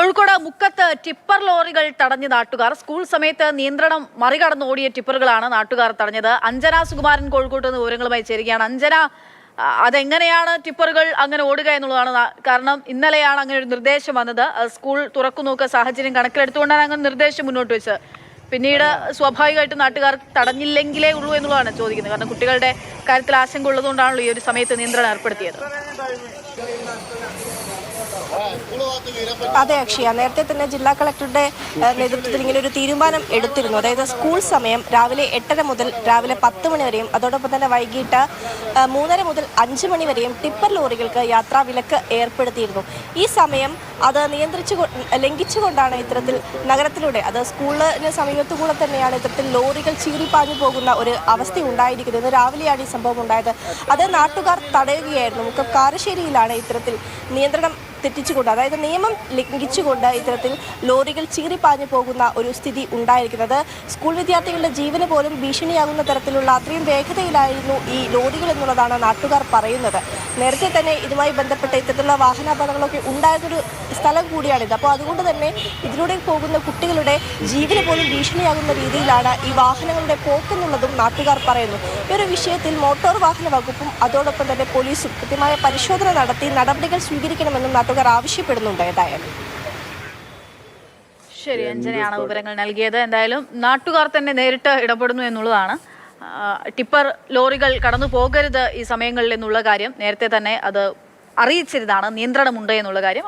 കോഴിക്കോട് മുക്കത്ത് ടിപ്പർ ലോറികൾ തടഞ്ഞ നാട്ടുകാർ. സ്കൂൾ സമയത്ത് നിയന്ത്രണം മറികടന്ന് ഓടിയ ടിപ്പറുകളാണ് നാട്ടുകാർ തടഞ്ഞത്. അഞ്ജന സുകുമാരൻ കോഴിക്കോട്ട് നിന്ന് വിവരങ്ങളുമായി ചേരുകയാണ്. അഞ്ജന, അതെങ്ങനെയാണ് ടിപ്പറുകൾ അങ്ങനെ ഓടുക എന്നുള്ളതാണ്. കാരണം ഇന്നലെയാണ് അങ്ങനെ ഒരു നിർദ്ദേശം വന്നത്. സ്കൂൾ തുറക്കുന്നൊക്കെ സാഹചര്യം കണക്കിലെടുത്തുകൊണ്ടാണ് അങ്ങനെ നിർദ്ദേശം മുന്നോട്ട് വെച്ചത്. പിന്നീട് സ്വാഭാവികമായിട്ടും നാട്ടുകാർ തടഞ്ഞില്ലെങ്കിലേ ഉള്ളൂ എന്നുള്ളതാണ് ചോദിക്കുന്നത്. കാരണം കുട്ടികളുടെ കാര്യത്തിൽ ആശങ്ക ഉള്ളതുകൊണ്ടാണല്ലോ ഈ ഒരു സമയത്ത് നിയന്ത്രണം ഏർപ്പെടുത്തിയത്. അതെ അക്ഷയ, നേരത്തെ തന്നെ ജില്ലാ കളക്ടറുടെ നേതൃത്വത്തിൽ ഇങ്ങനെ ഒരു തീരുമാനം എടുത്തിരുന്നു. അതായത് സ്കൂൾ സമയം രാവിലെ 8:30 മുതൽ രാവിലെ 10 മണി വരെയും അതോടൊപ്പം തന്നെ വൈകിട്ട് 3:30 മുതൽ 5 മണി വരെയും ടിപ്പർ ലോറികൾക്ക് യാത്രാ വിലക്ക് ഏർപ്പെടുത്തിയിരുന്നു. ഈ സമയം അത് ലംഘിച്ചുകൊണ്ടാണ് ഇത്തരത്തിൽ നഗരത്തിലൂടെ, അത് സ്കൂളിന് സമീപത്തുകൂടെ തന്നെയാണ് ഇത്തരത്തിൽ ലോറികൾ ചീറിപ്പാഞ്ഞു പോകുന്ന ഒരു അവസ്ഥ ഉണ്ടായിരിക്കുന്നത്. ഇന്ന് രാവിലെയാണ് ഈ സംഭവം ഉണ്ടായത്. അത് നാട്ടുകാർ തടയുകയായിരുന്നു. മുക്കം കാരശ്ശേരിയിലാണ് ഇത്തരത്തിൽ നിയന്ത്രണം തെറ്റിച്ചുകൊണ്ട്, അതായത് നിയമം ലംഘിച്ചുകൊണ്ട് ഇത്തരത്തിൽ ലോറികൾ ചീറിപ്പാഞ്ഞു പോകുന്ന ഒരു സ്ഥിതി ഉണ്ടായിരിക്കുന്നത്. സ്കൂൾ വിദ്യാർത്ഥികളുടെ ജീവന് പോലും ഭീഷണിയാകുന്ന തരത്തിലുള്ള അത്രയും വേഗതയിലായിരുന്നു ഈ ലോറികൾ എന്നുള്ളതാണ് നാട്ടുകാർ പറയുന്നത്. നേരത്തെ തന്നെ ഇതുമായി ബന്ധപ്പെട്ട ഇത്തരത്തിലുള്ള വാഹനാപകടങ്ങളൊക്കെ ഉണ്ടായിരുന്നൊരു സ്ഥലം കൂടിയാണിത്. അപ്പോൾ അതുകൊണ്ട് തന്നെ ഇതിലൂടെ പോകുന്ന കുട്ടികളുടെ ജീവന് പോലും ഭീഷണിയാകുന്ന രീതിയിലാണ് ഈ വാഹനങ്ങളുടെ പോക്കെന്നുള്ളതും നാട്ടുകാർ പറയുന്നു. ഈ ഒരു വിഷയത്തിൽ മോട്ടോർ വാഹന വകുപ്പും അതോടൊപ്പം തന്നെ പോലീസും കൃത്യമായ പരിശോധന നടത്തി നടപടികൾ സ്വീകരിക്കണമെന്നും നാട്ടുകാർ ആവശ്യപ്പെടുന്നുണ്ട്. ഏതായാലും ശരി, അഞ്ജനയാണ് വിവരങ്ങൾ നൽകിയത്. എന്തായാലും നാട്ടുകാർ തന്നെ നേരിട്ട് ഇടപെടുന്നു എന്നുള്ളതാണ്. ടിപ്പർ ലോറികൾ കടന്നു പോകരുത് ഈ സമയങ്ങളിൽ എന്നുള്ള കാര്യം നേരത്തെ തന്നെ അത് അറിയിച്ചിരുന്നതാണ്. നിയന്ത്രണമുണ്ട് എന്നുള്ള കാര്യം.